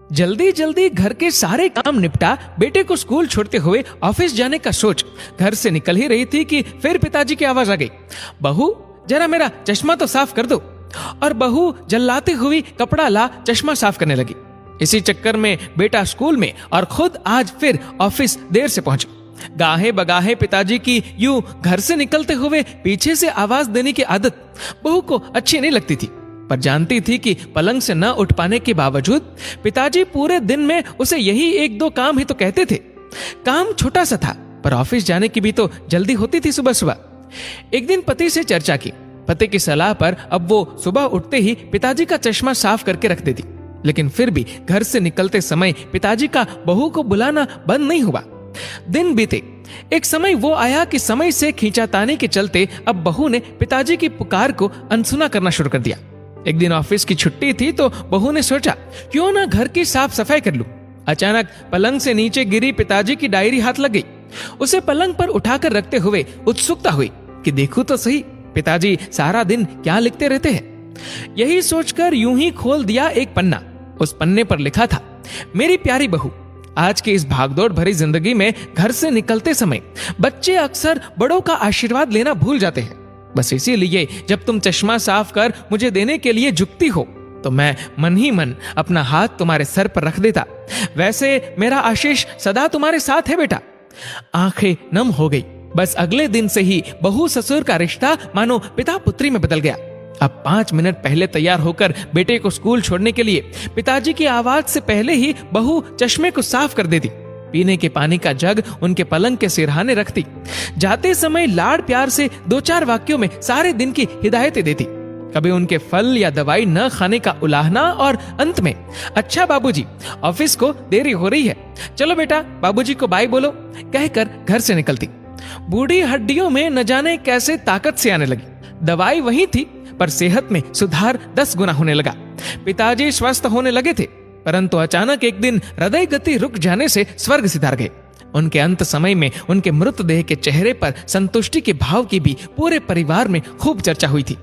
जल्दी जल्दी घर के सारे काम निपटा बेटे को स्कूल छोड़ते हुए ऑफिस जाने का सोच घर से निकल ही रही थी कि फिर पिताजी की आवाज आ गई, बहू जरा मेरा चश्मा तो साफ कर दो। और बहू जल्लाते हुई कपड़ा ला चश्मा साफ करने लगी। इसी चक्कर में बेटा स्कूल में और खुद आज फिर ऑफिस देर से पहुंचे। गाहे बगाहे पिताजी की यूं घर से निकलते हुए पीछे से आवाज देने की आदत बहू को अच्छी नहीं लगती थी, पर जानती थी कि पलंग से न उठ पाने के बावजूद पिताजी पूरे दिन में उसे यही एक दो काम ही तो कहते थे। काम छोटा सा था, पर ऑफिस जाने की भी तो जल्दी होती थी सुबह सुबह। एक दिन पति से चर्चा की। पति की सलाह पर अब वो सुबह उठते ही पिताजी का चश्मा साफ करके रख देती, लेकिन फिर भी घर से निकलते समय पिताजी का बहू को बुलाना बंद नहीं हुआ। दिन बीते, एक समय वो आया कि समय से खींचातानी के चलते अब बहू ने पिताजी की पुकार को अनसुना करना शुरू कर दिया। एक दिन ऑफिस की छुट्टी थी तो बहू ने सोचा क्यों ना घर की साफ सफाई कर लूं। अचानक पलंग से नीचे गिरी पिताजी की डायरी हाथ लग गई। उसे पलंग पर उठाकर रखते हुए उत्सुकता हुई कि देखूं तो सही पिताजी सारा दिन क्या लिखते रहते हैं। यही सोचकर यूं ही खोल दिया एक पन्ना। उस पन्ने पर लिखा था, मेरी प्यारी बहू, आज की इस भागदौड़ भरी जिंदगी में घर से निकलते समय बच्चे अक्सर बड़ों का आशीर्वाद लेना भूल जाते हैं। बस इसीलिए जब तुम चश्मा साफ कर मुझे देने के लिए झुकती हो तो मैं मन ही मन अपना हाथ तुम्हारे सर पर रख देता। वैसे मेरा आशीष सदा तुम्हारे साथ है बेटा। आंखें नम हो गई। बस अगले दिन से ही बहू ससुर का रिश्ता मानो पिता पुत्री में बदल गया। अब 5 मिनट पहले तैयार होकर बेटे को स्कूल छोड़ने के लिए पिताजी की आवाज से पहले ही बहू चश्मे को साफ कर देती। पीने के पानी का जग उनके पलंग के सिरहाने रखती। जाते समय लाड़ प्यार से 2-4 वाक्यों में सारे दिन की हिदायतें देती। कभी उनके फल या दवाई न खाने का उलाहना और अंत में, अच्छा बाबूजी ऑफिस को देरी हो रही है, चलो बेटा बाबूजी को बाय बोलो, कहकर घर से निकलती। बूढ़ी हड्डियों में न जाने कैसे ताकत से आने लगी। दवाई वही थी, पर सेहत में सुधार 10 गुना होने लगा। पिताजी स्वस्थ होने लगे थे, परंतु अचानक एक दिन हृदय गति रुक जाने से स्वर्ग सिधार गए। उनके अंत समय में उनके मृतदेह के चेहरे पर संतुष्टि के भाव की भी पूरे परिवार में खूब चर्चा हुई थी।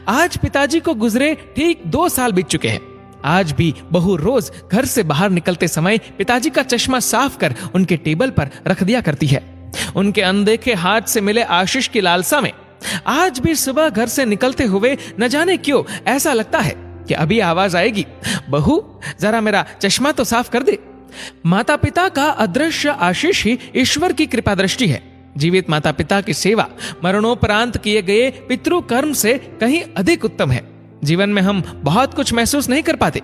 आज पिताजी को गुजरे ठीक 2 साल बीत चुके हैं। आज भी बहू रोज घर से बाहर निकलते समय पिताजी का चश्मा साफ कर उनके टेबल पर रख दिया करती है। उनके अनदेखे हाथ से मिले आशीष की लालसा में आज भी सुबह घर से निकलते हुए न जाने क्यों ऐसा लगता है कि अभी आवाज आएगी, बहू जरा मेरा चश्मा तो साफ कर दे। माता पिता का अदृश्य आशीष ही ईश्वर की कृपा दृष्टि है। जीवित माता पिता की सेवा मरणोपरांत किए गए पितृ कर्म से कहीं अधिक उत्तम है। जीवन में हम बहुत कुछ महसूस नहीं कर पाते,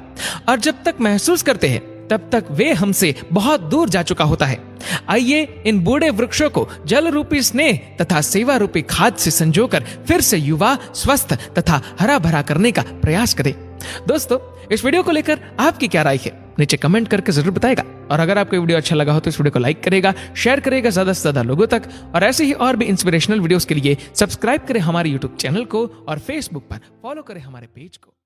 और जब तक महसूस करते हैं तब तक वे हमसे बहुत दूर जा चुका होता है। आइए इन बूढ़े वृक्षों को जल रूपी स्नेह तथा सेवा रूपी खाद से संजोकर फिर से युवा, स्वस्थ तथा हरा भरा करने का प्रयास करें। दोस्तों, इस वीडियो को लेकर आपकी क्या राय है नीचे कमेंट करके जरूर बताएगा। और अगर आपको वीडियो अच्छा लगा हो तो इस वीडियो को लाइक करेगा, शेयर करेगा ज्यादा से ज्यादा लोगों तक। और ऐसे ही और भी इंस्पिरेशनल वीडियोस के लिए सब्सक्राइब करें हमारे यूट्यूब चैनल को और फेसबुक पर फॉलो करें हमारे पेज को।